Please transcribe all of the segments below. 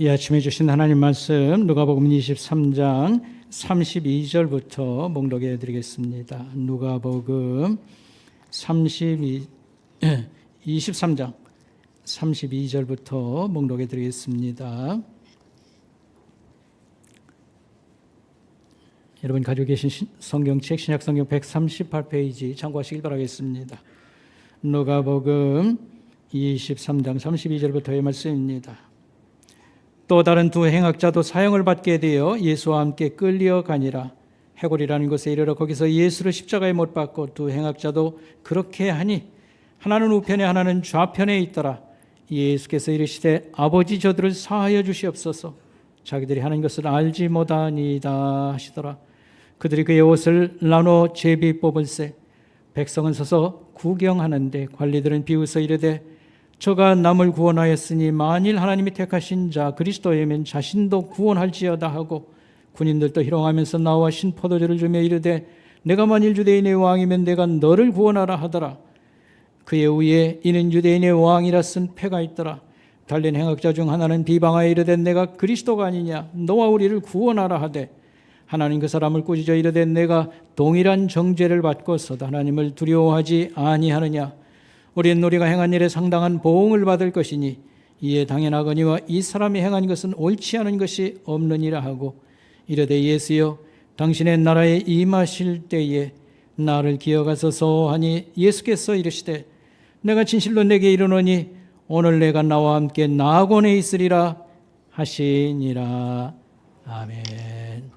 이 아침에 주신 하나님 말씀 누가복음 23장 32절부터 봉독해 드리겠습니다. 누가복음 23장 32절부터 봉독해 드리겠습니다. 여러분 가지고 계신 성경책 신약성경 138페이지 참고하시길 바라겠습니다. 누가복음 23장 32절부터의 말씀입니다. 또 다른 두 행악자도 사형을 받게 되어 예수와 함께 끌려가니라. 해골이라는 곳에 이르러 거기서 예수를 십자가에 못 박고 두 행악자도 그렇게 하니 하나는 우편에 하나는 좌편에 있더라. 예수께서 이르시되 아버지 저들을 사하여 주시옵소서. 자기들이 하는 것을 알지 못하니이다 하시더라. 그들이 그의 옷을 나눠 제비 뽑을세. 백성은 서서 구경하는데 관리들은 비웃어 이르되 저가 남을 구원하였으니 만일 하나님이 택하신 자 그리스도이면 자신도 구원할지어다 하고 군인들도 희롱하면서 나와 신포도주를 주며 이르되 내가 만일 유대인의 왕이면 내가 너를 구원하라 하더라. 그의 위에 이는 유대인의 왕이라 쓴 패가 있더라. 달린 행악자 중 하나는 비방하여 이르되 내가 그리스도가 아니냐 너와 우리를 구원하라 하되 하나님 그 사람을 꾸짖어 이르되 내가 동일한 정죄를 받고서도 하나님을 두려워하지 아니하느냐. 우리는 우리가 행한 일에 상당한 보응을 받을 것이니 이에 당연하거니와 이 사람이 행한 것은 옳지 않은 것이 없느니라 하고 이르되 예수여 당신의 나라에 임하실 때에 나를 기억하소서 하니 예수께서 이르시되 내가 진실로 내게 이르노니 오늘 내가 나와 함께 낙원에 있으리라 하시니라. 아멘.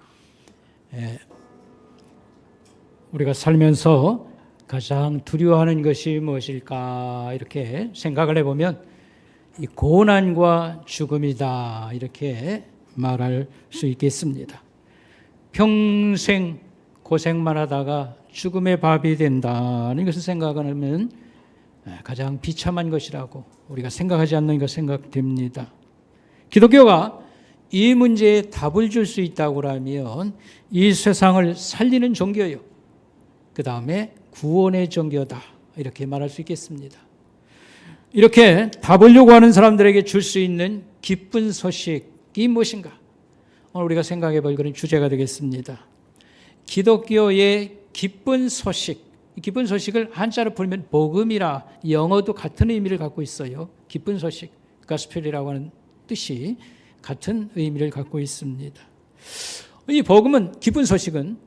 우리가 살면서 가장 두려워하는 것이 무엇일까 이렇게 생각을 해보면 이 고난과 죽음이다 이렇게 말할 수 있겠습니다. 평생 고생만 하다가 죽음의 밥이 된다는 것을 생각하면 가장 비참한 것이라고 우리가 생각하지 않는 것 생각됩니다. 기독교가 이 문제에 답을 줄 수 있다고 하면 이 세상을 살리는 종교요. 그 다음에 구원의 종교다 이렇게 말할 수 있겠습니다. 이렇게 답을 요구하는 사람들에게 줄 수 있는 기쁜 소식이 무엇인가? 오늘 우리가 생각해 볼 그런 주제가 되겠습니다. 기독교의 기쁜 소식. 기쁜 소식을 한자로 풀면 복음이라 영어도 같은 의미를 갖고 있어요. 기쁜 소식, 가스펠이라고 하는 뜻이 같은 의미를 갖고 있습니다. 이 복음은 기쁜 소식은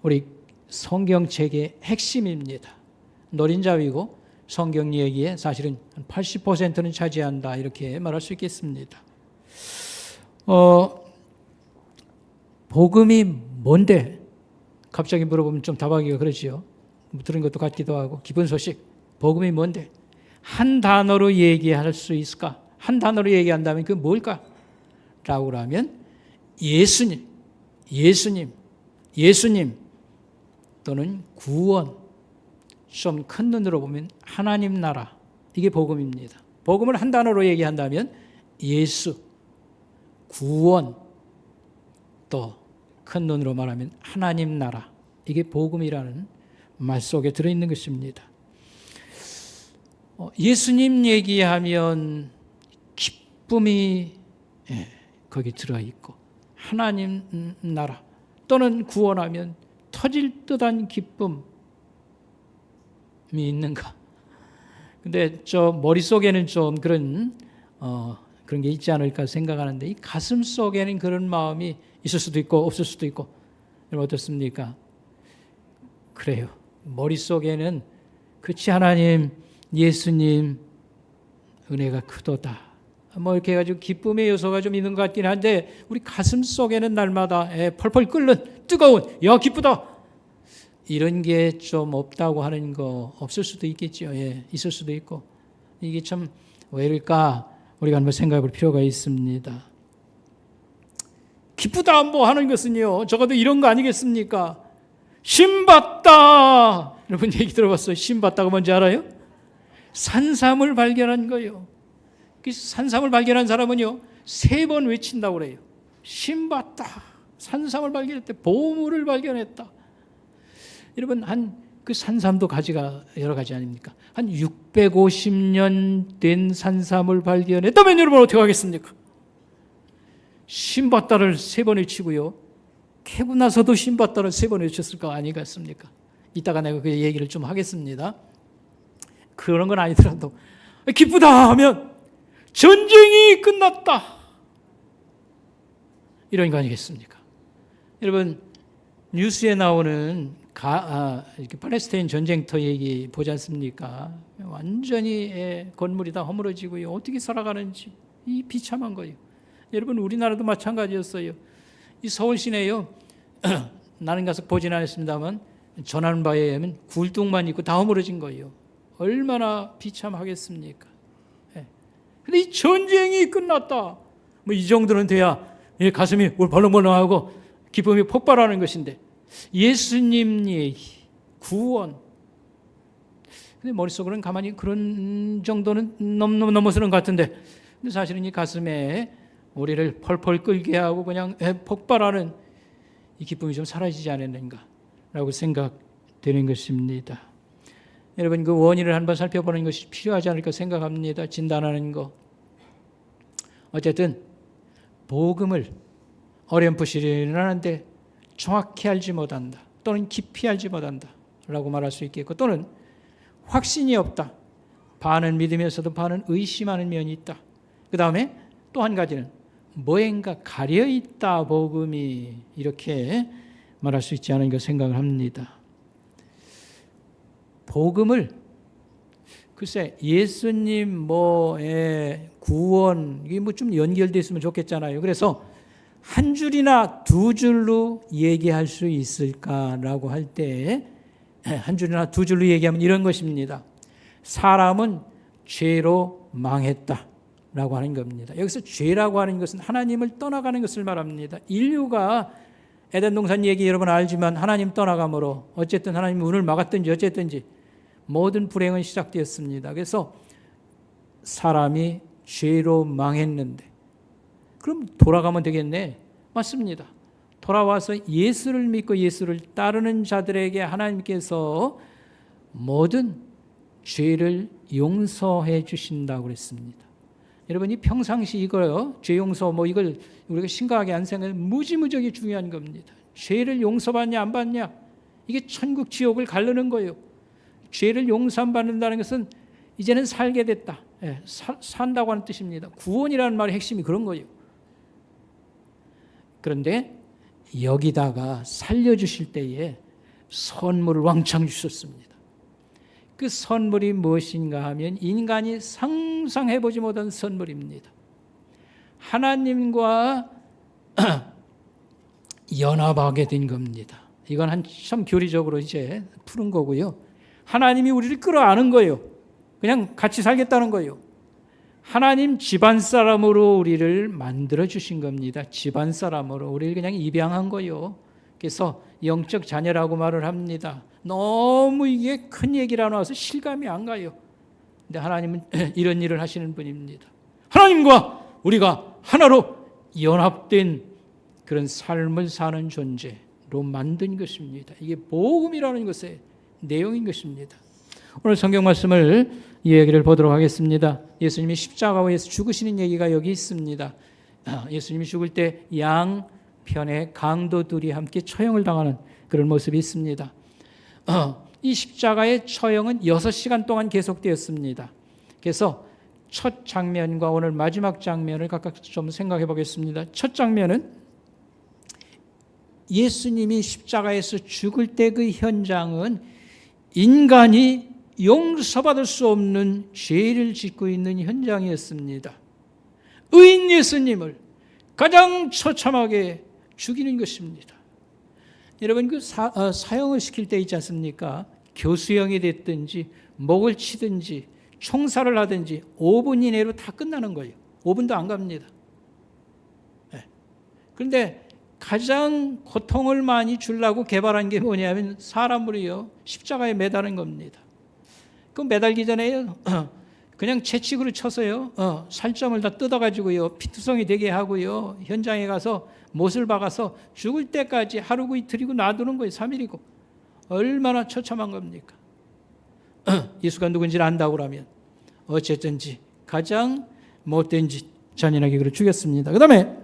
우리 성경책의 핵심입니다. 노린자위고 성경 얘기에 사실은 80%는 차지한다 이렇게 말할 수 있겠습니다. 복음이 뭔데? 갑자기 물어보면 좀 답하기가 그러지요. 들은 것도 같기도 하고 기쁜 소식, 복음이 뭔데? 한 단어로 얘기할 수 있을까? 한 단어로 얘기한다면 그게 뭘까? 라고 하면 예수님 또는 구원, 좀 큰 눈으로 보면 하나님 나라, 이게 복음입니다. 복음을 한 단어로 얘기한다면 예수, 구원, 또 큰 눈으로 말하면 하나님 나라, 이게 복음이라는 말 속에 들어있는 것입니다. 예수님 얘기하면 기쁨이 거기 들어있고 하나님 나라 또는 구원하면 터질 듯한 기쁨이 있는가? 근데 저 머릿속에는 좀 그런 게 있지 않을까 생각하는데 이 가슴 속에는 그런 마음이 있을 수도 있고 없을 수도 있고 여러분 어떻습니까? 그래요. 머릿속에는 그치 하나님, 예수님 은혜가 크도다. 뭐 이렇게 해가지고 기쁨의 요소가 좀 있는 것 같긴 한데 우리 가슴 속에는 날마다 펄펄 끓는 뜨거운 야 기쁘다 이런 게 좀 없다고 하는 거 없을 수도 있겠죠. 있을 수도 있고 이게 참 왜일까 우리가 한번 생각해 볼 필요가 있습니다. 기쁘다 뭐 하는 것은요 적어도 이런 거 아니겠습니까? 신받다. 여러분 얘기 들어봤어요? 신받다가 뭔지 알아요? 산삼을 발견한 거예요. 산삼을 발견한 사람은요 3번 외친다고 그래요. 신받다. 산삼을 발견했대. 보물을 발견했다. 여러분 한 그 산삼도 가지가 여러 가지 아닙니까? 한 650년 된 산삼을 발견했다면 여러분 어떻게 하겠습니까? 신밧달을 3번을 치고요. 캐고 나서도 신밧달을 3번을 쳤을 거 아니겠습니까? 이따가 내가 그 얘기를 좀 하겠습니다. 그런 건 아니더라도 기쁘다 하면 전쟁이 끝났다, 이런 거 아니겠습니까? 여러분, 뉴스에 나오는 이렇게 팔레스타인 전쟁터 얘기 보지 않습니까? 완전히 건물이 다 허물어지고요. 어떻게 살아가는지 이 비참한 거예요. 여러분, 우리나라도 마찬가지였어요. 이 서울 시내요. 나는 가서 보진 않았습니다만 전하는 바에 의하면 굴뚝만 있고 다 허물어진 거예요. 얼마나 비참하겠습니까? 근데 이 전쟁이 끝났다, 뭐 이 정도는 돼야 가슴이 벌렁벌렁하고 기쁨이 폭발하는 것인데, 예수님의 구원, 근데 머릿속으로는 가만히 그런 정도는 넘어서는 것 같은데, 근데 사실은 이 가슴에 우리를 펄펄 끓게 하고 그냥 폭발하는 이 기쁨이 좀 사라지지 않았는가라고 생각되는 것입니다. 여러분, 그 원인을 한번 살펴보는 것이 필요하지 않을까 생각합니다. 진단하는 거. 어쨌든 복음을 어렴풋이 하는데 정확히 알지 못한다, 또는 깊이 알지 못한다 라고 말할 수 있겠고, 또는 확신이 없다, 반은 믿으면서도 반은 의심하는 면이 있다. 그 다음에 또 한 가지는 뭐인가 가려있다, 복음이, 이렇게 말할 수 있지 않은가 생각을 합니다. 복음을 글쎄 예수님 뭐의 구원, 이게 뭐 좀 연결되어 있으면 좋겠잖아요. 그래서 한 줄이나 두 줄로 얘기할 수 있을까라고 할 때, 한 줄이나 두 줄로 얘기하면 이런 것입니다. 사람은 죄로 망했다라고 하는 겁니다. 여기서 죄라고 하는 것은 하나님을 떠나가는 것을 말합니다. 인류가 에덴 동산 얘기 여러분 알지만 하나님 떠나감으로 어쨌든 하나님 문을 막았든지 어쨌든지 모든 불행은 시작되었습니다. 그래서 사람이 죄로 망했는데 그럼 돌아가면 되겠네. 맞습니다. 돌아와서 예수를 믿고 예수를 따르는 자들에게 하나님께서 모든 죄를 용서해 주신다고 그랬습니다. 여러분이 평상시 이거요, 죄 용서 뭐 이걸 우리가 심각하게 안 생각해, 무지무지하게 중요한 겁니다. 죄를 용서받냐 안 받냐, 이게 천국 지옥을 가르는 거예요. 죄를 용서 안 받는다는 것은 이제는 살게 됐다, 산다고 하는 뜻입니다. 구원이라는 말의 핵심이 그런 거예요. 그런데 여기다가 살려주실 때에 선물을 왕창 주셨습니다. 그 선물이 무엇인가 하면 인간이 상상해보지 못한 선물입니다. 하나님과 연합하게 된 겁니다. 이건 한참 교리적으로 이제 푸는 거고요. 하나님이 우리를 끌어안은 거예요. 그냥 같이 살겠다는 거예요. 하나님 집안 사람으로 우리를 만들어 주신 겁니다. 집안 사람으로 우리를 그냥 입양한 거예요. 그래서 영적 자녀라고 말을 합니다. 너무 이게 큰 얘기라 나와서 실감이 안 가요. 근데 하나님은 이런 일을 하시는 분입니다. 하나님과 우리가 하나로 연합된 그런 삶을 사는 존재로 만든 것입니다. 이게 복음이라는 것의 내용인 것입니다. 오늘 성경 말씀을 이 얘기를 보도록 하겠습니다. 예수님이 십자가에서 죽으시는 얘기가 여기 있습니다. 예수님이 죽을 때 양편에 강도들이 함께 처형을 당하는 그런 모습이 있습니다. 이 십자가의 처형은 6시간 동안 계속되었습니다. 그래서 첫 장면과 오늘 마지막 장면을 각각 좀 생각해 보겠습니다. 첫 장면은 예수님이 십자가에서 죽을 때 그 현장은 인간이 용서받을 수 없는 죄를 짓고 있는 현장이었습니다. 의인 예수님을 가장 처참하게 죽이는 것입니다. 여러분, 그 사형을 시킬 때 있지 않습니까? 교수형이 됐든지 목을 치든지 총살을 하든지 5분 이내로 다 끝나는 거예요. 5분도 안 갑니다. 그런데 가장 고통을 많이 주려고 개발한 게 뭐냐면 사람을요 십자가에 매다는 겁니다. 그 매달기 전에 그냥 채찍으로 쳐서요 살점을 다 뜯어가지고요 피투성이 되게 하고요 현장에 가서 못을 박아서 죽을 때까지 하루고 이틀이고 놔두는 거예요. 3일이고 얼마나 처참한 겁니까? 예수가 누군지를 안다고 그러면 어쨌든지 가장 못된 짓 잔인하게 그를 죽였습니다. 그 다음에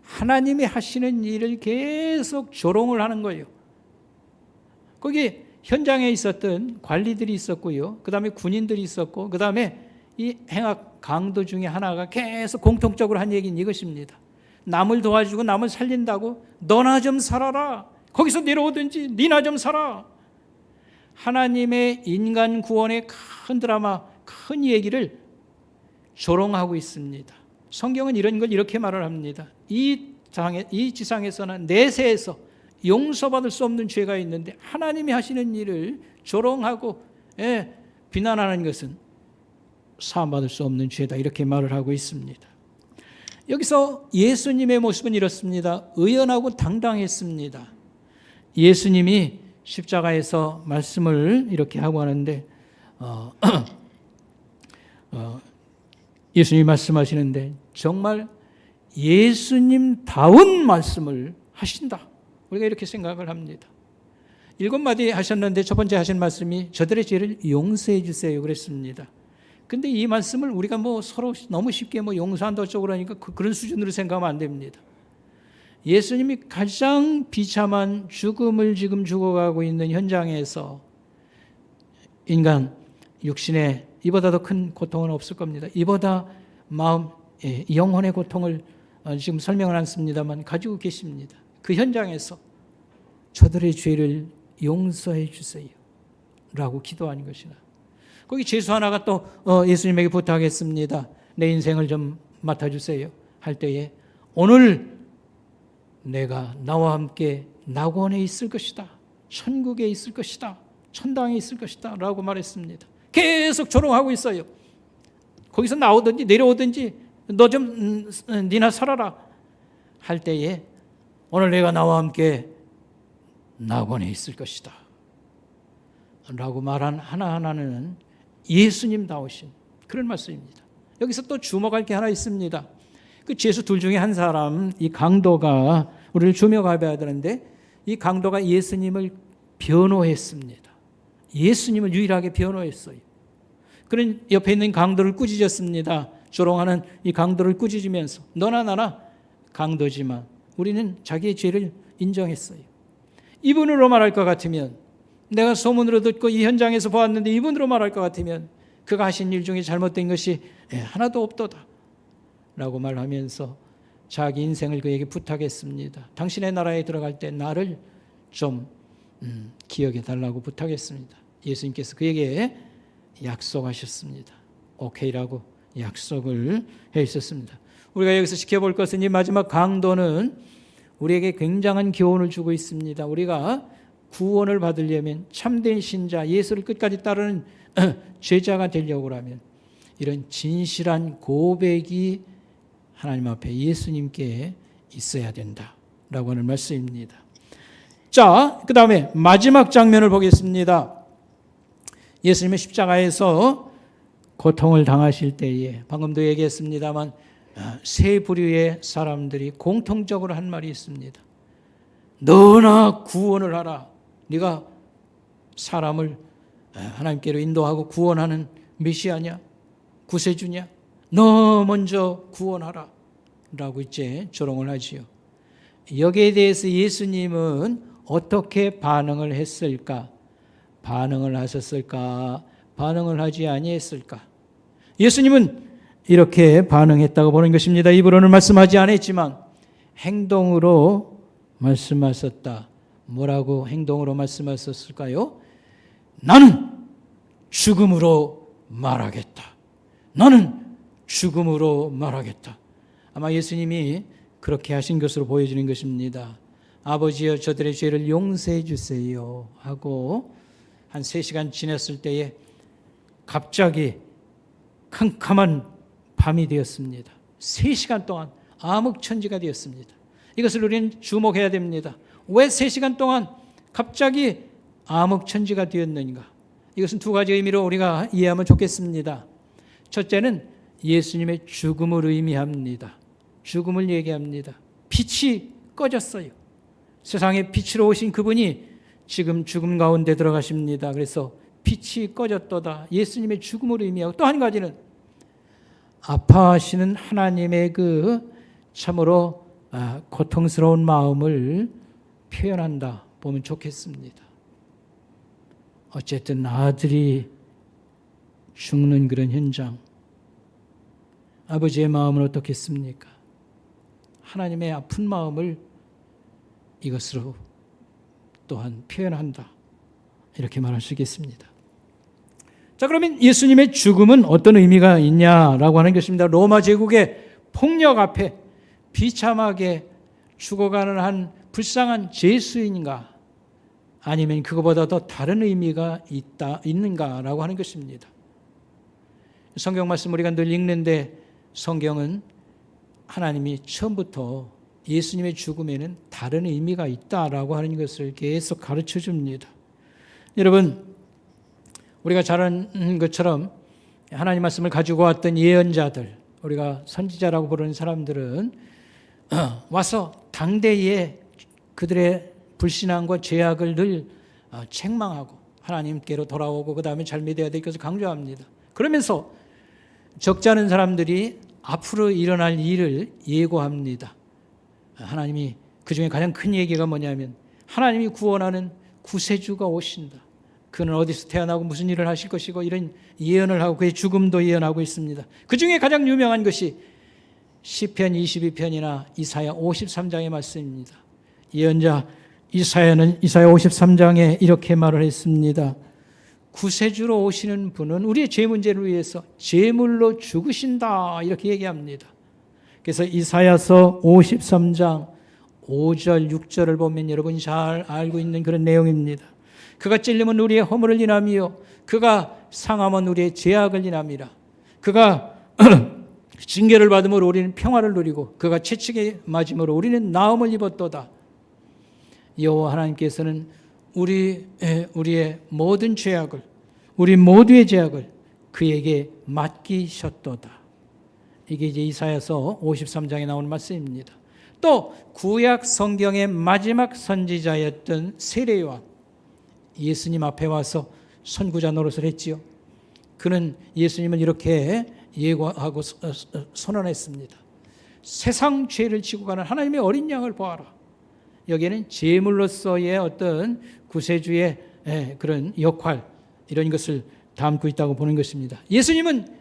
하나님이 하시는 일을 계속 조롱을 하는 거예요. 거기 현장에 있었던 관리들이 있었고요. 그 다음에 군인들이 있었고, 그 다음에 이 행악 강도 중에 하나가 계속 공통적으로 한 얘기는 이것입니다. 남을 도와주고 남을 살린다고 너나 좀 살아라. 거기서 내려오든지 니나 좀 살아. 하나님의 인간 구원의 큰 드라마, 큰 얘기를 조롱하고 있습니다. 성경은 이런 걸 이렇게 말을 합니다. 이 지상에서는 내세에서 용서받을 수 없는 죄가 있는데 하나님이 하시는 일을 조롱하고 비난하는 것은 사함받을 수 없는 죄다, 이렇게 말을 하고 있습니다. 여기서 예수님의 모습은 이렇습니다. 의연하고 당당했습니다. 예수님이 십자가에서 말씀을 이렇게 하고 하는데 예수님이 말씀하시는데 정말 예수님다운 말씀을 하신다. 우리가 이렇게 생각을 합니다. 7마디 하셨는데 첫 번째 하신 말씀이 저들의 죄를 용서해 주세요 그랬습니다. 근데 이 말씀을 우리가 서로 너무 쉽게 용서한다 어쩌고 그러니까 그런 수준으로 생각하면 안 됩니다. 예수님이 가장 비참한 죽음을 지금 죽어가고 있는 현장에서 인간 육신에 이보다 더 큰 고통은 없을 겁니다. 이보다 마음, 영혼의 고통을 지금 설명을 않습니다만 가지고 계십니다. 그 현장에서 저들의 죄를 용서해 주세요 라고 기도하는 것이나, 거기 죄수 하나가 또 예수님에게 부탁했습니다. 내 인생을 좀 맡아주세요 할 때에 오늘 내가 나와 함께 낙원에 있을 것이다, 천국에 있을 것이다, 천당에 있을 것이다 라고 말했습니다. 계속 조롱하고 있어요. 거기서 나오든지 내려오든지 너 좀 니나 살아라 할 때에 오늘 내가 나와 함께 낙원에 있을 것이다 라고 말한 하나하나는 예수님다우신 그런 말씀입니다. 여기서 또 주목할 게 하나 있습니다. 그 죄수 둘 중에 한 사람, 이 강도가 우리를 주목해봐야 되는데 이 강도가 예수님을 변호했습니다. 예수님을 유일하게 변호했어요. 그런 옆에 있는 강도를 꾸짖었습니다. 조롱하는 이 강도를 꾸짖으면서 너나 나나 강도지만 우리는 자기의 죄를 인정했어요. 이분으로 말할 것 같으면, 내가 소문으로 듣고 이 현장에서 보았는데 이분으로 말할 것 같으면 그가 하신 일 중에 잘못된 것이 하나도 없도다 라고 말하면서 자기 인생을 그에게 부탁했습니다. 당신의 나라에 들어갈 때 나를 좀 기억해 달라고 부탁했습니다. 예수님께서 그에게 약속하셨습니다. 오케이라고 약속을 해 있었습니다. 우리가 여기서 지켜볼 것은 이 마지막 강도는 우리에게 굉장한 교훈을 주고 있습니다. 우리가 구원을 받으려면 참된 신자, 예수를 끝까지 따르는 제자가 되려고 하면 이런 진실한 고백이 하나님 앞에 예수님께 있어야 된다라고 하는 말씀입니다. 자, 그 다음에 마지막 장면을 보겠습니다. 예수님의 십자가에서 고통을 당하실 때에 방금도 얘기했습니다만 세 부류의 사람들이 공통적으로 한 말이 있습니다. 너나 구원을 하라. 네가 사람을 하나님께로 인도하고 구원하는 메시아냐? 구세주냐? 너 먼저 구원하라 라고 이제 조롱을 하지요. 여기에 대해서 예수님은 어떻게 반응을 했을까? 반응을 하셨을까? 반응을 하지 아니했을까? 예수님은 이렇게 반응했다고 보는 것입니다. 입으로는 말씀하지 않았지만 행동으로 말씀하셨다. 뭐라고 행동으로 말씀하셨을까요? 나는 죽음으로 말하겠다. 나는 죽음으로 말하겠다. 아마 예수님이 그렇게 하신 것으로 보여지는 것입니다. 아버지여 저들의 죄를 용서해 주세요 하고 한 3시간 지났을 때에 갑자기 캄캄한 밤이 되었습니다. 3시간 동안 암흑천지가 되었습니다. 이것을 우리는 주목해야 됩니다. 왜 3시간 동안 갑자기 암흑천지가 되었는가? 이것은 두 가지 의미로 우리가 이해하면 좋겠습니다. 첫째는 예수님의 죽음을 의미합니다. 죽음을 얘기합니다. 빛이 꺼졌어요. 세상에 빛으로 오신 그분이 지금 죽음 가운데 들어가십니다. 그래서 빛이 꺼졌도다. 예수님의 죽음을 의미하고, 또 한 가지는 아파하시는 하나님의 그 참으로 고통스러운 마음을 표현한다 보면 좋겠습니다. 어쨌든 아들이 죽는 그런 현장, 아버지의 마음은 어떻겠습니까? 하나님의 아픈 마음을 이것으로 또한 표현한다, 이렇게 말할 수 있겠습니다. 자, 그러면 예수님의 죽음은 어떤 의미가 있냐라고 하는 것입니다. 로마 제국의 폭력 앞에 비참하게 죽어가는 한 불쌍한 죄수인가, 아니면 그거보다 더 다른 의미가 있는가라고 하는 것입니다. 성경 말씀 우리가 늘 읽는데, 성경은 하나님이 처음부터 예수님의 죽음에는 다른 의미가 있다라고 하는 것을 계속 가르쳐 줍니다. 여러분, 우리가 잘 아는 것처럼 하나님 말씀을 가지고 왔던 예언자들, 우리가 선지자라고 부르는 사람들은 와서 당대에 그들의 불신앙과 죄악을 늘 책망하고 하나님께로 돌아오고 그 다음에 잘 믿어야 될 것을 강조합니다. 그러면서 적지 않은 사람들이 앞으로 일어날 일을 예고합니다. 하나님이 그중에 가장 큰 얘기가 뭐냐면, 하나님이 구원하는 구세주가 오신다. 그는 어디서 태어나고 무슨 일을 하실 것이고, 이런 예언을 하고 그의 죽음도 예언하고 있습니다. 그중에 가장 유명한 것이 시편 22편이나 이사야 53장의 말씀입니다. 예언자 이사야는 이사야 53장에 이렇게 말을 했습니다. 구세주로 오시는 분은 우리의 죄 문제를 위해서 제물로 죽으신다, 이렇게 얘기합니다. 그래서 이사야서 53장 5절 6절을 보면 여러분이 잘 알고 있는 그런 내용입니다. 그가 찔림은 우리의 허물을 인함이요 그가 상함은 우리의 죄악을 인함이라. 그가 징계를 받음으로 우리는 평화를 누리고 그가 채찍에 맞음으로 우리는 나음을 입었도다. 여호와 하나님께서는 우리의 모든 죄악을, 우리 모두의 죄악을 그에게 맡기셨도다. 이게 이제 이사야서 53장에 나오는 말씀입니다. 또 구약 성경의 마지막 선지자였던 세례요한, 예수님 앞에 와서 선구자 노릇을 했지요. 그는 예수님을 이렇게 예고하고 선언했습니다. 세상 죄를 지고 가는 하나님의 어린 양을 보아라. 여기에는 제물로서의 어떤 구세주의 그런 역할, 이런 것을 담고 있다고 보는 것입니다. 예수님은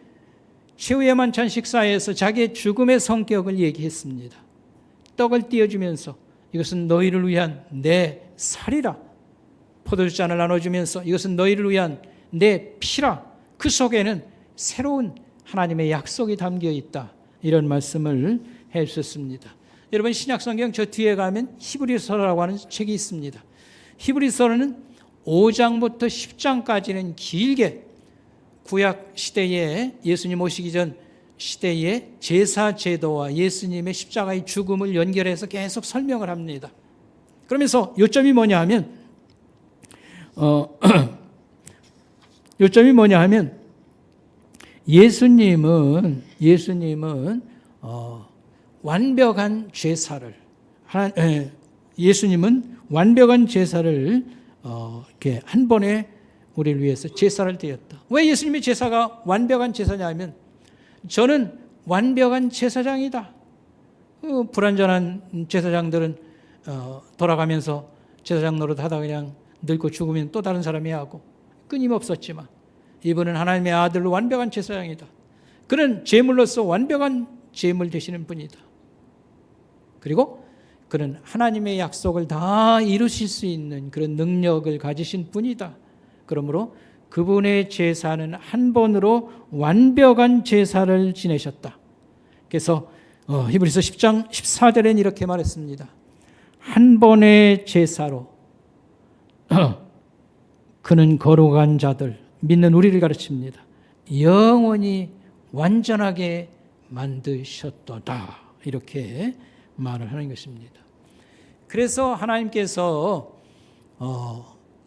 최후의 만찬 식사에서 자기의 죽음의 성격을 얘기했습니다. 떡을 띄워주면서 이것은 너희를 위한 내 살이라. 포도주잔을 나눠주면서 이것은 너희를 위한 내 피라. 그 속에는 새로운 하나님의 약속이 담겨 있다, 이런 말씀을 해 주셨습니다. 여러분, 신약성경 저 뒤에 가면 히브리서라고 하는 책이 있습니다. 히브리서는 5장부터 10장까지는 길게 구약 시대에, 예수님 오시기 전 시대의 제사 제도와 예수님의 십자가의 죽음을 연결해서 계속 설명을 합니다. 그러면서 요점이 뭐냐 하면 예수님은 완벽한 제사를, 예수님은 완벽한 제사를 이렇게 한 번에 우리를 위해서 제사를 드렸다. 왜 예수님의 제사가 완벽한 제사냐 하면, 저는 완벽한 제사장이다. 불완전한 제사장들은 돌아가면서 제사장 노릇 하다 그냥 늙고 죽으면 또 다른 사람이 하고 끊임없었지만, 이분은 하나님의 아들로 완벽한 제사장이다. 그는 제물로서 완벽한 제물 되시는 분이다. 그리고 그는 하나님의 약속을 다 이루실 수 있는 그런 능력을 가지신 분이다. 그러므로 그분의 제사는 한 번으로 완벽한 제사를 지내셨다. 그래서 히브리서 10장 14절에는 이렇게 말했습니다. 한 번의 제사로 그는 거룩한 자들, 믿는 우리를 가르칩니다. 영원히 완전하게 만드셨도다. 이렇게 말을 하는 것입니다. 그래서 하나님께서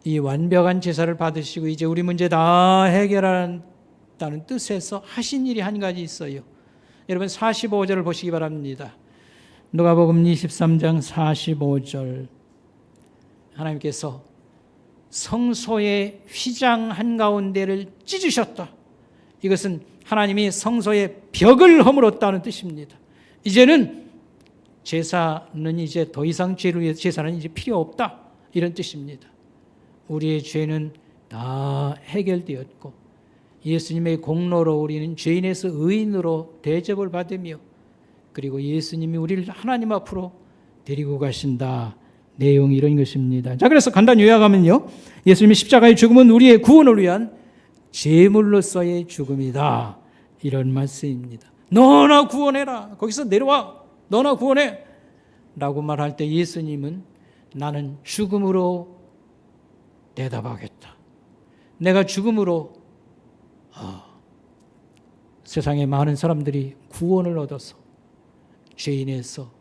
이 완벽한 제사를 받으시고 이제 우리 문제 다 해결한다는 뜻에서 하신 일이 한 가지 있어요. 여러분 45절을 보시기 바랍니다. 누가복음 23장 45절. 하나님께서 성소의 휘장 한가운데를 찢으셨다. 이것은 하나님이 성소의 벽을 허물었다는 뜻입니다. 이제는 제사는 이제 더 이상 죄를 위해서 제사는 이제 필요 없다. 이런 뜻입니다. 우리의 죄는 다 해결되었고 예수님의 공로로 우리는 죄인에서 의인으로 대접을 받으며 그리고 예수님이 우리를 하나님 앞으로 데리고 가신다. 내용이 이런 것입니다. 자, 그래서 간단히 요약하면요. 예수님의 십자가의 죽음은 우리의 구원을 위한 제물로서의 죽음이다. 이런 말씀입니다. 너나 구원해라. 거기서 내려와. 너나 구원해. 라고 말할 때 예수님은 나는 죽음으로 대답하겠다. 내가 죽음으로 세상의 많은 사람들이 구원을 얻어서 죄인에서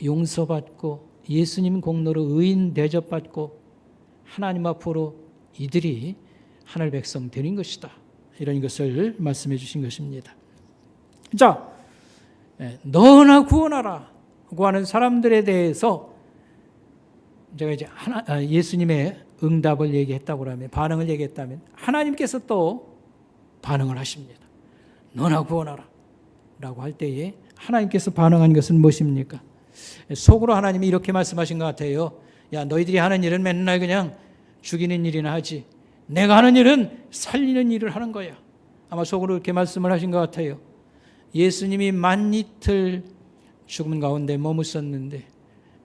용서받고 예수님 공로로 의인 대접받고 하나님 앞으로 이들이 하늘 백성 되는 것이다. 이런 것을 말씀해 주신 것입니다. 자, 너나 구원하라 하는 사람들에 대해서 제가 이제 예수님의 응답을 얘기했다고 하면 반응을 얘기했다면 하나님께서 또 반응을 하십니다. 너나 구원하라 라고 할 때에 하나님께서 반응한 것은 무엇입니까? 속으로 하나님이 이렇게 말씀하신 것 같아요. 야, 너희들이 하는 일은 맨날 그냥 죽이는 일이나 하지. 내가 하는 일은 살리는 일을 하는 거야. 아마 속으로 이렇게 말씀을 하신 것 같아요. 예수님이 만 이틀 죽음 가운데 머무셨는데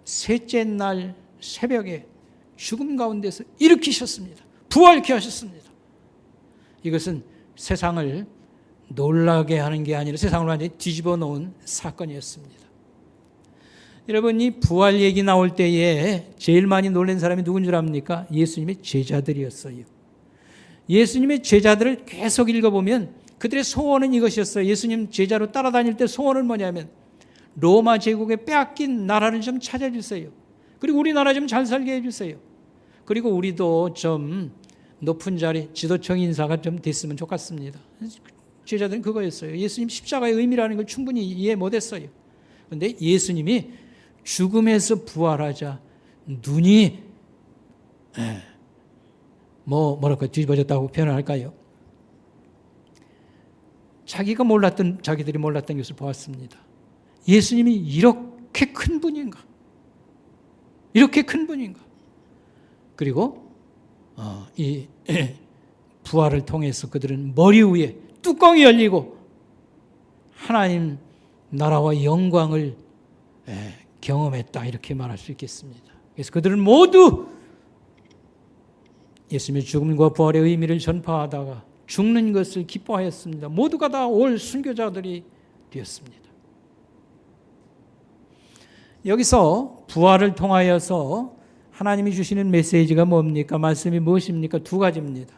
셋째 날 새벽에 죽음 가운데서 일으키셨습니다. 부활케 하셨습니다. 이것은 세상을 놀라게 하는 게 아니라 세상을 완전히 뒤집어 놓은 사건이었습니다. 여러분, 이 부활 얘기 나올 때에 제일 많이 놀란 사람이 누군 줄 압니까? 예수님의 제자들이었어요. 예수님의 제자들을 계속 읽어보면 그들의 소원은 이것이었어요. 예수님 제자로 따라다닐 때 소원은 뭐냐면 로마 제국에 빼앗긴 나라를 좀 찾아주세요. 그리고 우리나라 좀 잘 살게 해주세요. 그리고 우리도 좀 높은 자리, 지도청 인사가 좀 됐으면 좋겠습니다. 제자들은 그거였어요. 예수님 십자가의 의미라는 걸 충분히 이해 못했어요. 그런데 예수님이 죽음에서 부활하자 눈이 뭐랄까 뒤집어졌다고 표현할까요? 자기들이 몰랐던 것을 보았습니다. 예수님이 이렇게 큰 분인가? 이렇게 큰 분인가? 그리고 이 부활을 통해서 그들은 머리 위에 뚜껑이 열리고 하나님 나라와 영광을 경험했다, 이렇게 말할 수 있겠습니다. 그래서 그들은 모두 예수님의 죽음과 부활의 의미를 전파하다가 죽는 것을 기뻐하였습니다. 모두가 다 올 순교자들이 되었습니다. 여기서 부활을 통하여서 하나님이 주시는 메시지가 뭡니까? 말씀이 무엇입니까? 두 가지입니다.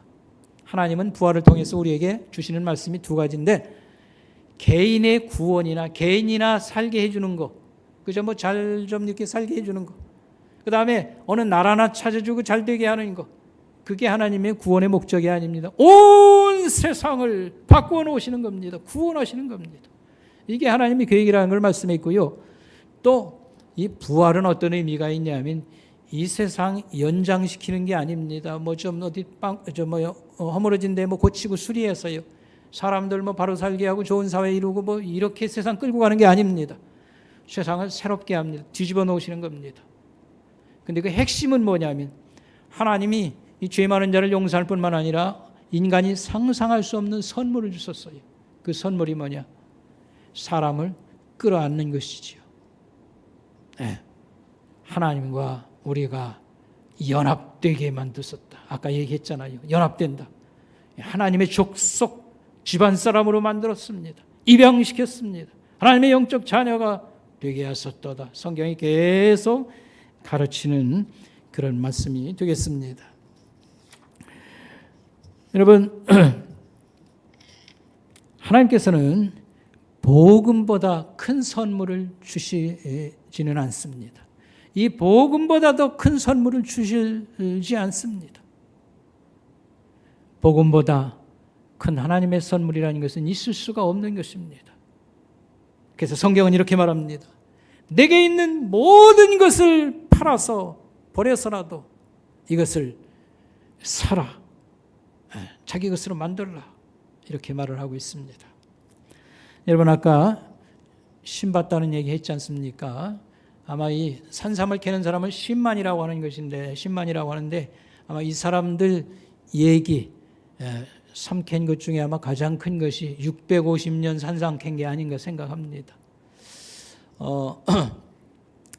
하나님은 부활을 통해서 우리에게 주시는 말씀이 두 가지인데, 개인의 구원이나 개인이나 살게 해주는 거, 그저 뭐 잘 좀 이렇게 살게 해주는 거, 그 다음에 어느 나라나 찾아주고 잘 되게 하는 거, 그게 하나님의 구원의 목적이 아닙니다. 온 세상을 바꾸어 놓으시는 겁니다. 구원하시는 겁니다. 이게 하나님의 계획이라는 걸 말씀해 있고요. 또 이 부활은 어떤 의미가 있냐면 이 세상 연장시키는 게 아닙니다. 뭐 좀 어디 허물어진 데 뭐 고치고 수리해서요. 사람들 뭐 바로 살게 하고 좋은 사회 이루고 뭐 이렇게 세상 끌고 가는 게 아닙니다. 세상을 새롭게 합니다. 뒤집어 놓으시는 겁니다. 근데 그 핵심은 뭐냐면 하나님이 이 죄 많은 자를 용서할 뿐만 아니라 인간이 상상할 수 없는 선물을 주셨어요. 그 선물이 뭐냐? 사람을 끌어안는 것이지요. 네. 하나님과 우리가 연합되게 만드셨다. 아까 얘기했잖아요. 연합된다. 하나님의 족속 집안 사람으로 만들었습니다. 입양시켰습니다. 하나님의 영적 자녀가 되게 하셨도다. 성경이 계속 가르치는 그런 말씀이 되겠습니다. 여러분, 하나님께서는 복음보다 큰 선물을 주시지는 않습니다. 이 복음보다 더 큰 선물을 주시지 않습니다. 복음보다 큰 하나님의 선물이라는 것은 있을 수가 없는 것입니다. 그래서 성경은 이렇게 말합니다. 내게 있는 모든 것을 팔아서 버려서라도 이것을 사라. 자기 것으로 만들라. 이렇게 말을 하고 있습니다. 여러분 아까 신받다는 얘기 했지 않습니까? 아마 이 산삼을 캐는 사람을 신만이라고 하는 것인데, 신만이라고 하는데 아마 이 사람들 얘기, 삼 캔 것 중에 아마 가장 큰 것이 650년 산삼 캔 게 아닌가 생각합니다.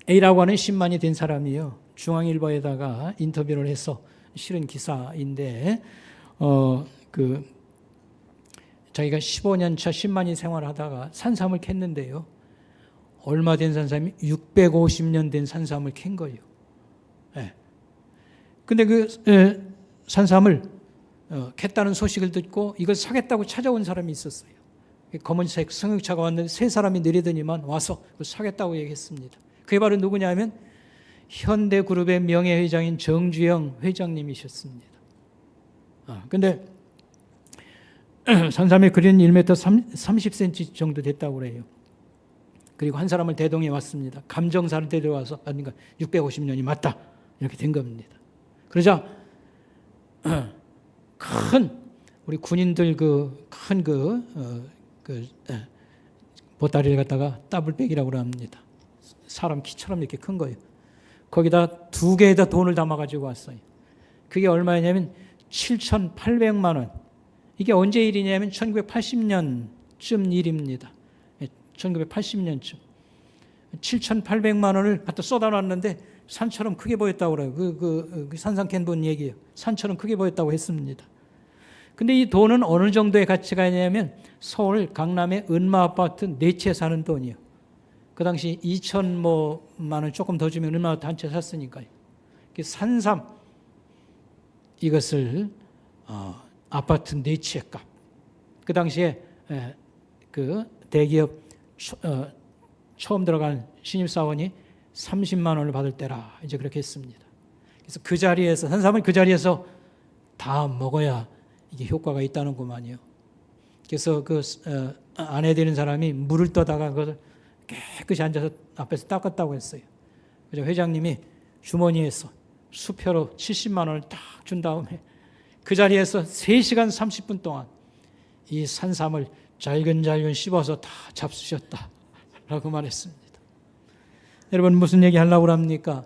A라고 하는 신만이 된 사람이요, 중앙일보에다가 인터뷰를 해서 실은 기사인데, 자기가 15년 차 신만이 생활하다가 산삼을 캤는데요, 얼마 된 산삼이 650년 된 산삼을 캔 거예요. 근데 그 산삼을 캤다는 소식을 듣고 이걸 사겠다고 찾아온 사람이 있었어요. 검은색 승용차가 왔는데 세 사람이 내리더니만 와서 그걸 사겠다고 얘기했습니다. 그게 바로 누구냐면 현대그룹의 명예회장인 정주영 회장님이셨습니다. 근데 산삼의 그린 1m 30cm 정도 됐다고 그래요. 그리고 한 사람을 대동해 왔습니다. 감정사를 데려와서, 그러니까 650년이 맞다, 이렇게 된 겁니다. 그러자 큰 우리 군인들 큰 보따리를 갖다가 더블백이라고 합니다. 사람 키처럼 이렇게 큰 거예요. 거기다 두 개에다 돈을 담아가지고 왔어요. 그게 얼마냐면 7,800만 원. 이게 언제 일이냐면 1980년쯤 일입니다. 1980년쯤. 7,800만 원을 갖다 쏟아놨는데 산처럼 크게 보였다고 그래요. 그 산삼 캔 돈 얘기예요. 산처럼 크게 보였다고 했습니다. 근데 이 돈은 어느 정도의 가치가 있냐면 서울 강남의 은마 아파트 4채 사는 돈이에요. 그 당시 2천만 원 조금 더 주면 은마 아파트 한 채 샀으니까요. 산삼 이것을 아파트 4채 값. 그 당시에 그 대기업 처음 들어간 신입사원이 30만 원을 받을 때라, 이제 그렇게 했습니다. 그래서 그 자리에서, 산삼을 그 자리에서 다 먹어야 이게 효과가 있다는구만요. 그래서 그 아내 되는 사람이 물을 떠다가 그걸 깨끗이 앉아서 앞에서 닦았다고 했어요. 그래서 회장님이 주머니에서 수표로 70만 원을 딱 준 다음에 그 자리에서 3시간 30분 동안 이 산삼을 잘근잘근 씹어서 다 잡수셨다라고 말했습니다. 여러분 무슨 얘기 하려고 합니까?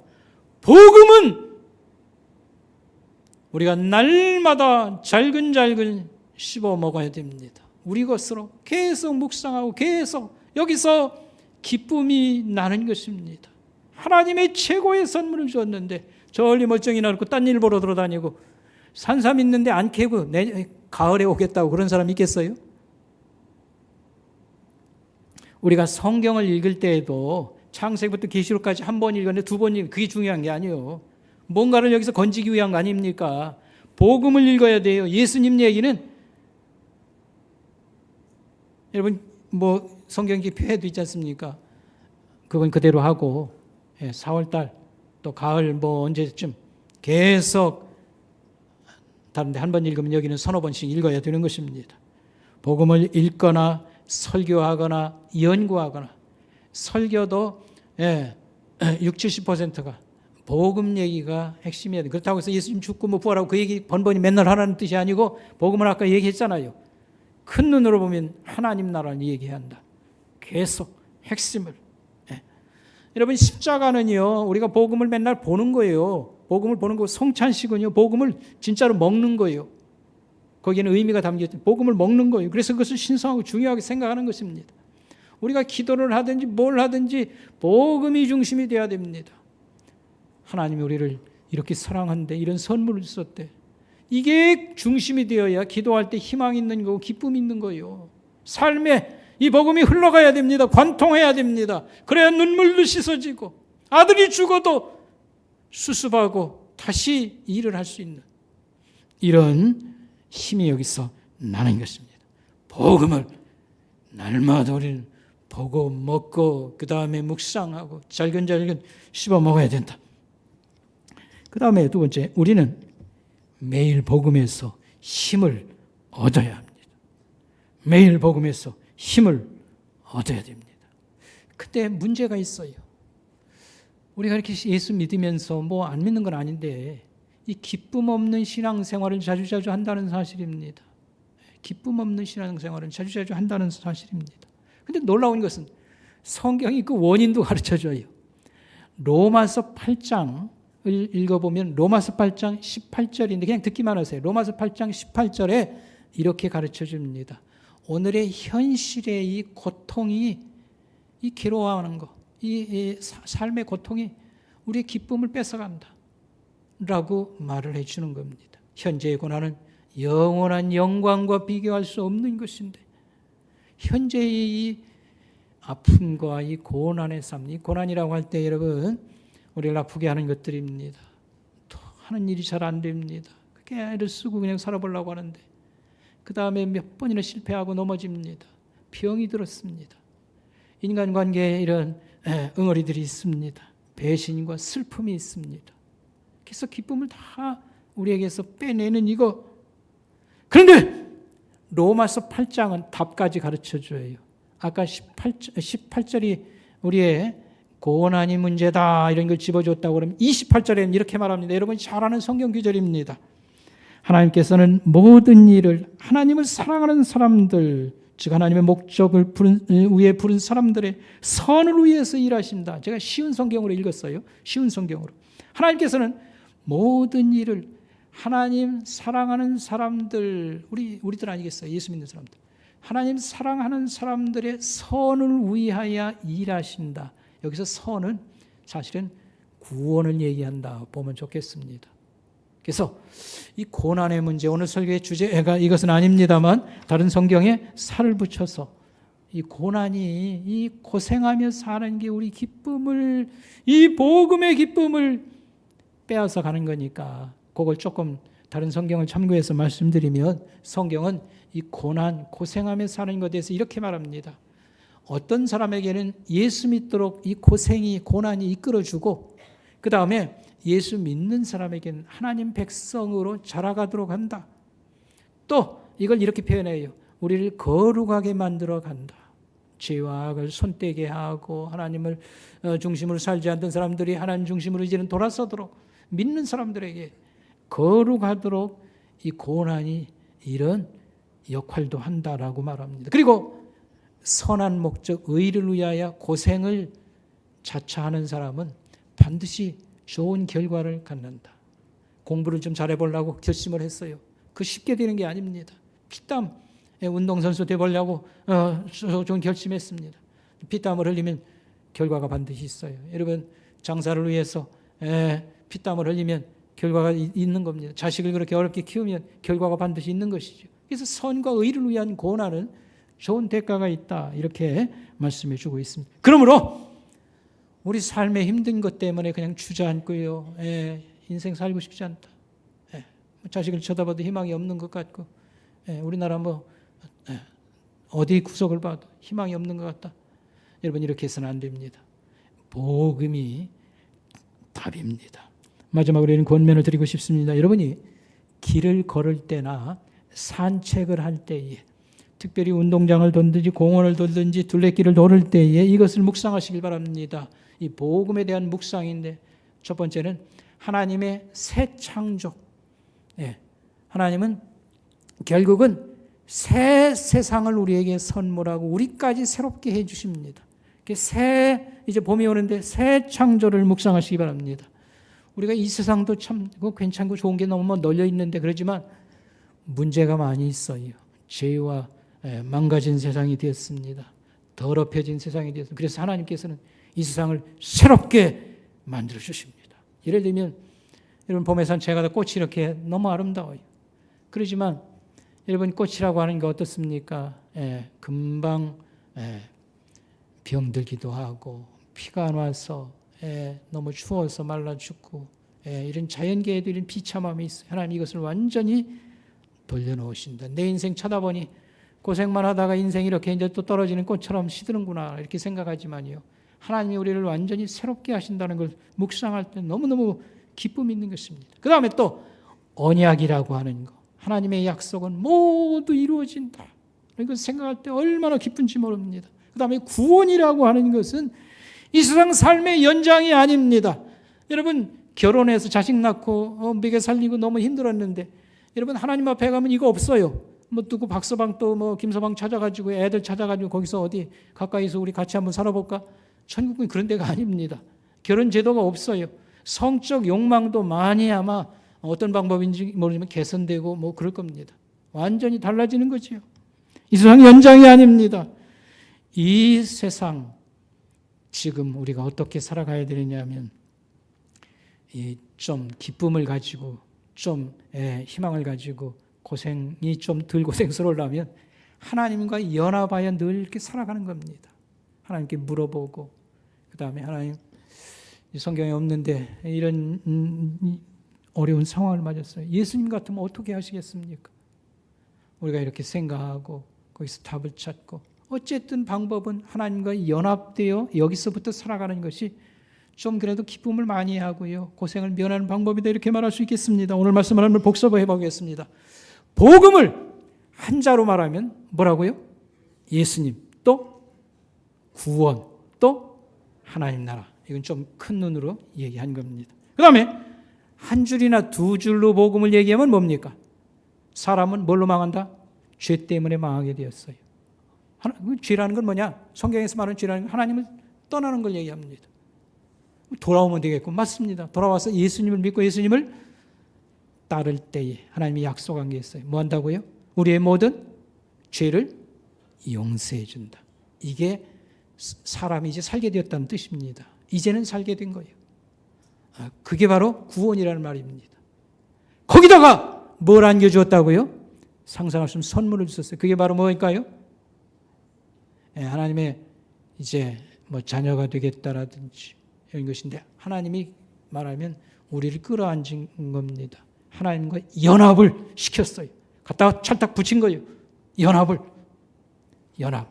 복음은 우리가 날마다 잘근잘근 씹어 먹어야 됩니다. 우리 것으로 계속 묵상하고 계속 여기서 기쁨이 나는 것입니다. 하나님의 최고의 선물을 줬는데 저리 멀쩡히 놔놓고 딴 일 보러 돌아다니고, 산삼 있는데 안 캐고 가을에 오겠다고 그런 사람 있겠어요? 우리가 성경을 읽을 때에도 창세기부터 계시록까지 한 번 읽었는데 2번 읽는, 그게 중요한 게 아니에요. 뭔가를 여기서 건지기 위한 거 아닙니까? 복음을 읽어야 돼요. 예수님 얘기는, 여러분 뭐 성경 기표회도 있지 않습니까? 그건 그대로 하고 4월달 또 가을 뭐 언제쯤 계속 다른데 한 번 읽으면 여기는 서너 번씩 읽어야 되는 것입니다. 복음을 읽거나 설교하거나 연구하거나, 설교도 60-70%가 복음 얘기가 핵심이야. 그렇다고 해서 예수님 죽고 뭐 부활하고 그 얘기 번번이 맨날 하라는 뜻이 아니고, 복음을 아까 얘기했잖아요. 큰 눈으로 보면 하나님 나라를 얘기해야 한다. 계속 핵심을. 여러분 십자가는요, 우리가 복음을 맨날 보는 거예요. 복음을 보는 거. 성찬식은요, 복음을 진짜로 먹는 거예요. 거기에는 의미가 담겨있죠. 복음을 먹는 거예요. 그래서 그것을 신성하고 중요하게 생각하는 것입니다. 우리가 기도를 하든지 뭘 하든지 복음이 중심이 되어야 됩니다. 하나님이 우리를 이렇게 사랑하는데 이런 선물을 주셨대. 이게 중심이 되어야 기도할 때 희망이 있는 거고 기쁨이 있는 거예요. 삶에 이 복음이 흘러가야 됩니다. 관통해야 됩니다. 그래야 눈물도 씻어지고 아들이 죽어도 수습하고 다시 일을 할 수 있는 이런 힘이 여기서 나는 것입니다. 복음을 날마다 우리는 보고 먹고 그 다음에 묵상하고 잘근잘근 씹어 먹어야 된다. 그 다음에 두 번째, 우리는 매일 복음에서 힘을 얻어야 합니다. 매일 복음에서 힘을 얻어야 됩니다. 그때 문제가 있어요. 우리가 이렇게 예수 믿으면서 뭐 안 믿는 건 아닌데 이 기쁨 없는 신앙생활을 자주자주 한다는 사실입니다. 기쁨 없는 신앙생활은 자주자주 한다는 사실입니다. 그런데 놀라운 것은 성경이 그 원인도 가르쳐줘요. 로마서 8장을 읽어보면 로마서 8장 18절인데 그냥 듣기만 하세요. 로마서 8장 18절에 이렇게 가르쳐줍니다. 오늘의 현실의 이 고통이, 이 괴로워하는 거, 이 삶의 고통이 우리의 기쁨을 뺏어간다 라고 말을 해주는 겁니다. 현재의 고난은 영원한 영광과 비교할 수 없는 것인데, 현재의 이 아픔과 이 고난의 삶, 이 고난이라고 할 때 여러분 우리를 아프게 하는 것들입니다. 또 하는 일이 잘 안 됩니다. 그렇게 애를 쓰고 그냥 살아보려고 하는데 그 다음에 몇 번이나 실패하고 넘어집니다. 병이 들었습니다. 인간관계에 이런 응어리들이 있습니다. 배신과 슬픔이 있습니다. 그래서 기쁨을 다 우리에게서 빼내는 이거. 그런데 로마서 8장은 답까지 가르쳐줘요. 아까 18절이 우리의 고난이 문제다 이런 걸 집어줬다고 그러면 28절에는 이렇게 말합니다. 여러분 잘 아는 성경 구절입니다. 하나님께서는 모든 일을 하나님을 사랑하는 사람들, 즉 하나님의 목적을 위해 부른 사람들의 선을 위해서 일하신다. 제가 쉬운 성경으로 읽었어요. 쉬운 성경으로. 하나님께서는 모든 일을 하나님 사랑하는 사람들, 우리들 아니겠어요? 예수 믿는 사람들. 하나님 사랑하는 사람들의 선을 위하여 일하신다. 여기서 선은 사실은 구원을 얘기한다 보면 좋겠습니다. 그래서 이 고난의 문제, 오늘 설교의 주제가 이것은 아닙니다만 다른 성경에 살을 붙여서 이 고난이, 이 고생하며 사는 게 우리 기쁨을, 이 복음의 기쁨을 빼앗아 가는 거니까 그걸 조금 다른 성경을 참고해서 말씀드리면, 성경은 이 고난, 고생하며 사는 것에 대해서 이렇게 말합니다. 어떤 사람에게는 예수 믿도록 이 고생이, 고난이 이끌어주고, 그 다음에 예수 믿는 사람에게는 하나님 백성으로 자라가도록 한다. 또 이걸 이렇게 표현해요. 우리를 거룩하게 만들어 간다. 죄와 악을 손떼게 하고 하나님을 중심으로 살지 않던 사람들이 하나님 중심으로 이제는 돌아서도록, 믿는 사람들에게 거룩하도록 이 고난이 이런 역할도 한다라고 말합니다. 그리고 선한 목적, 의를 위하여 고생을 자처하는 사람은 반드시 좋은 결과를 갖는다. 공부를 좀 잘해보려고 결심을 했어요. 그 쉽게 되는 게 아닙니다. 피땀, 운동선수 되보려고 좋은 결심했습니다. 피땀을 흘리면 결과가 반드시 있어요. 여러분 장사를 위해서 피땀을 흘리면 결과가 있는 겁니다. 자식을 그렇게 어렵게 키우면 결과가 반드시 있는 것이죠. 그래서 선과 의를 위한 고난은 좋은 대가가 있다, 이렇게 말씀해 주고 있습니다. 그러므로 우리 삶에 힘든 것 때문에 그냥 주저앉고요, 인생 살고 싶지 않다, 자식을 쳐다봐도 희망이 없는 것 같고, 우리나라 어디 구석을 봐도 희망이 없는 것 같다, 여러분 이렇게 해서는 안 됩니다. 복음이 답입니다. 마지막으로 이런 권면을 드리고 싶습니다. 여러분이 길을 걸을 때나 산책을 할 때에, 특별히 운동장을 돌든지 공원을 돌든지 둘레길을 돌을 때에 이것을 묵상하시길 바랍니다. 이 복음에 대한 묵상인데, 첫 번째는 하나님의 새 창조. 하나님은 결국은 새 세상을 우리에게 선물하고 우리까지 새롭게 해 주십니다. 이제 봄이 오는데 새 창조를 묵상하시기 바랍니다. 우리가 이 세상도 참 괜찮고 좋은 게 너무 널려 있는데, 그러지만 문제가 많이 있어요. 죄와 망가진 세상이 되었습니다. 더럽혀진 세상이 되었습니다. 그래서 하나님께서는 이 세상을 새롭게 만들어 주십니다. 예를 들면 여러분 봄에 산책하다 꽃이 이렇게 너무 아름다워요. 그러지만 여러분 꽃이라고 하는 게 어떻습니까? 금방 병들기도 하고, 피가 안 와서 너무 추워서 말라 죽고, 이런 자연계에도 이런 비참함이 있어요. 하나님 이것을 완전히 돌려놓으신다. 내 인생 쳐다보니 고생만 하다가 인생이 이렇게 이제 또 떨어지는 꽃처럼 시드는구나, 이렇게 생각하지만요, 하나님이 우리를 완전히 새롭게 하신다는 걸 묵상할 때 너무너무 기쁨이 있는 것입니다. 그 다음에 또 언약이라고 하는 거, 하나님의 약속은 모두 이루어진다, 이걸 생각할 때 얼마나 기쁜지 모릅니다. 그 다음에 구원이라고 하는 것은 이 세상 삶의 연장이 아닙니다. 여러분 결혼해서 자식 낳고 먹여 살리고 너무 힘들었는데 여러분 하나님 앞에 가면 이거 없어요. 뭐 누구 박서방 또 뭐 김서방 찾아가지고 애들 찾아가지고 거기서 어디 가까이서 우리 같이 한번 살아볼까? 천국은 그런 데가 아닙니다. 결혼 제도가 없어요. 성적 욕망도 많이 아마 어떤 방법인지 모르지만 개선되고 뭐 그럴 겁니다. 완전히 달라지는 거지요. 이 세상 연장이 아닙니다. 이 세상 지금 우리가 어떻게 살아가야 되느냐면 좀 기쁨을 가지고 좀 희망을 가지고 고생이 좀 덜 고생스러우려면 하나님과 연합하여 늘 이렇게 살아가는 겁니다. 하나님께 물어보고 그 다음에 하나님 성경에 없는데 이런 어려운 상황을 맞았어요. 예수님 같으면 어떻게 하시겠습니까? 우리가 이렇게 생각하고 거기서 답을 찾고 어쨌든 방법은 하나님과 연합되어 여기서부터 살아가는 것이 좀 그래도 기쁨을 많이 하고요. 고생을 면하는 방법이다 이렇게 말할 수 있겠습니다. 오늘 말씀을 한번 복습해 보겠습니다. 복음을 한자로 말하면 뭐라고요? 예수님, 또 구원, 또 하나님 나라. 이건 좀 큰 눈으로 얘기한 겁니다. 그 다음에 한 줄이나 두 줄로 복음을 얘기하면 뭡니까? 사람은 뭘로 망한다? 죄 때문에 망하게 되었어요. 죄라는 건 뭐냐? 성경에서 말하는 죄라는 건 하나님을 떠나는 걸 얘기합니다. 돌아오면 되겠고 맞습니다. 돌아와서 예수님을 믿고 예수님을 따를 때에 하나님이 약속한 게 있어요. 뭐 한다고요? 우리의 모든 죄를 용서해 준다. 이게 사람이 이제 살게 되었다는 뜻입니다. 이제는 살게 된 거예요. 그게 바로 구원이라는 말입니다. 거기다가 뭘 안겨주었다고요? 상상할 수 없는 선물을 주셨어요. 그게 바로 뭘까요? 하나님의 이제 뭐 자녀가 되겠다라든지 이런 것인데 하나님이 말하면 우리를 끌어안은 겁니다. 하나님과 연합을 시켰어요. 갖다가 찰딱 붙인 거예요. 연합.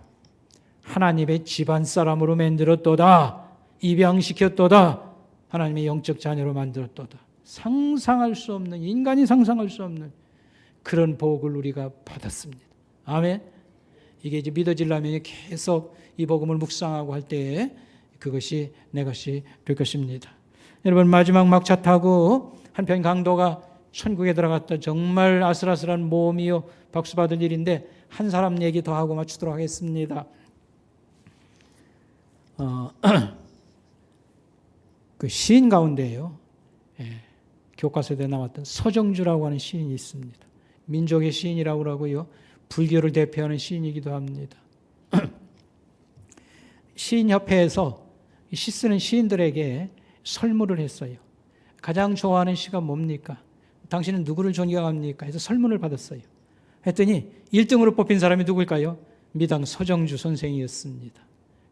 하나님의 집안 사람으로 만들었도다. 입양시켰도다. 하나님의 영적 자녀로 만들었도다. 상상할 수 없는, 인간이 상상할 수 없는 그런 복을 우리가 받았습니다. 아멘. 이게 이제 믿어지려면 계속 이 복음을 묵상하고 할 때에 그것이 내 것이 될 것입니다. 여러분 마지막 막차 타고 한편 강도가 천국에 들어갔다. 정말 아슬아슬한 모험이요 박수 받을 일인데 한 사람 얘기 더 하고 마치도록 하겠습니다. 그 시인 가운데요, 교과서에 나왔던 서정주라고 하는 시인이 있습니다. 민족의 시인이라고 하고요, 불교를 대표하는 시인이기도 합니다. 시인협회에서 시 쓰는 시인들에게 설문을 했어요. 가장 좋아하는 시가 뭡니까? 당신은 누구를 존경합니까? 해서 설문을 받았어요. 했더니 1등으로 뽑힌 사람이 누굴까요? 미당 서정주 선생이었습니다.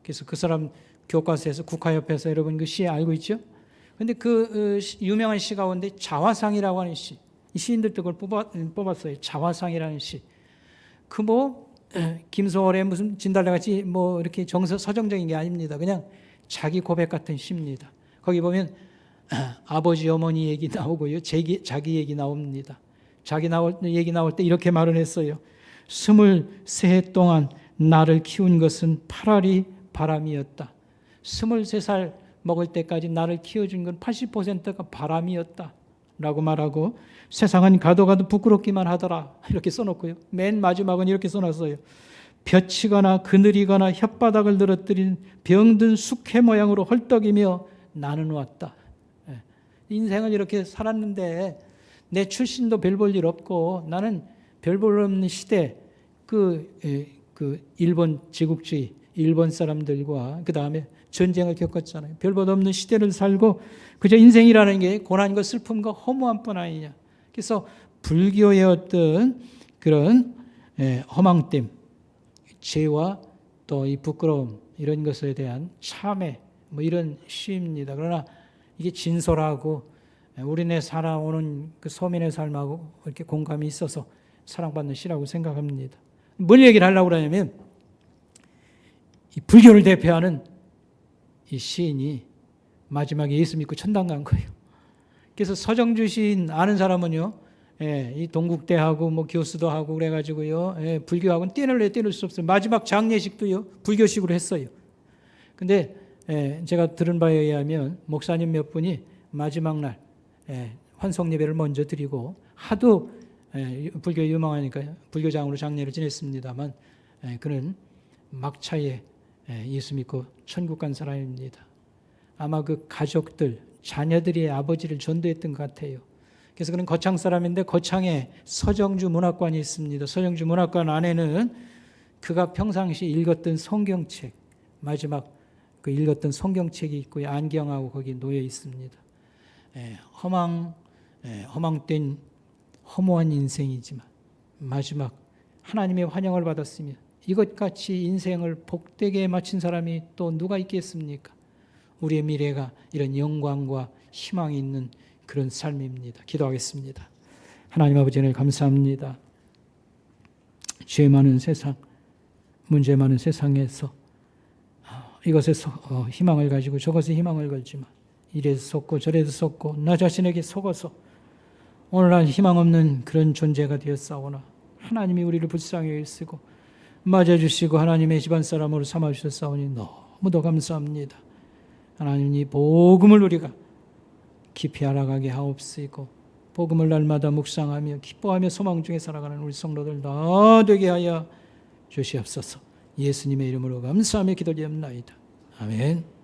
그래서 그 사람 교과서에서 국화협회에서 여러분 그 시 알고 있죠? 그런데 그 유명한 시 가운데 자화상이라고 하는 시, 시인들 그걸 뽑았어요. 자화상이라는 시. 그 뭐 김소월의 무슨 진달래같이 뭐 이렇게 서정적인 게 아닙니다. 그냥 자기 고백 같은 시입니다. 거기 보면 아버지 어머니 얘기 나오고요, 자기 얘기 나옵니다. 자기 얘기 나올 때 이렇게 말을 했어요. 23해 동안 나를 키운 것은 파라리 바람이었다. 23살 먹을 때까지 나를 키워준 건 80%가 바람이었다 라고 말하고, 세상은 가도 부끄럽기만 하더라 이렇게 써놓고요, 맨 마지막은 이렇게 써놨어요. 벼치거나 그늘이거나 혓바닥을 늘어뜨린 병든 숙회 모양으로 헐떡이며 나는 왔다. 인생을 이렇게 살았는데 내 출신도 별 볼 일 없고 나는 별 볼 없는 시대, 그 일본 제국주의, 일본 사람들과 그 다음에 전쟁을 겪었잖아요. 별 볼 없는 시대를 살고 그저 인생이라는 게 고난과 슬픔과 허무함 뿐 아니냐. 그래서 불교의 어떤 그런 허망됨, 죄와 또 이 부끄러움, 이런 것에 대한 참회, 뭐 이런 시입니다. 그러나 이게 진솔하고 우리네 살아오는 그 서민의 삶하고 이렇게 공감이 있어서 사랑받는 시라고 생각합니다. 뭘 얘기를 하려고 그러냐면, 이 불교를 대표하는 이 시인이 마지막에 예수 믿고 천당 간 거예요. 그래서 서정주 시인 아는 사람은요, 이 동국대하고 뭐 교수도 하고 그래가지고요, 불교하고는 떼낼 수 없어요. 마지막 장례식도요 불교식으로 했어요. 근데 제가 들은 바에 의하면 목사님 몇 분이 마지막 날 환송 예배를 먼저 드리고 하도 불교에 유망하니까 불교장으로 장례를 지냈습니다만 그는 막차에 예수 믿고 천국 간 사람입니다. 아마 그 가족들, 자녀들이 아버지를 전도했던 것 같아요. 그래서 그는 거창 사람인데 거창에 서정주 문학관이 있습니다. 서정주 문학관 안에는 그가 평상시 읽었던 성경책, 마지막 그 읽었던 성경책이 있고요. 안경하고 거기 놓여 있습니다. 허망된 허무한 인생이지만 마지막 하나님의 환영을 받았으며 이것같이 인생을 복되게 마친 사람이 또 누가 있겠습니까? 우리의 미래가 이런 영광과 희망이 있는 그런 삶입니다. 기도하겠습니다. 하나님 아버지 하나님 감사합니다. 죄 많은 세상, 문제 많은 세상에서 이것에서 희망을 가지고 저것에 희망을 걸지만 이래서 속고 저래서 속고 나 자신에게 속어서 오늘날 희망 없는 그런 존재가 되었사오나 하나님이 우리를 불쌍히 여기시고 맞아주시고 하나님의 집안 사람으로 삼아주셨사오니 너무도 감사합니다. 하나님 이 복음을 우리가 깊이 알아가게 하옵시고 복음을 날마다 묵상하며 기뻐하며 소망 중에 살아가는 우리 성도들 다 되게 하여 주시옵소서. 예수님의 이름으로 감사하며 기도드립나이다. 아멘.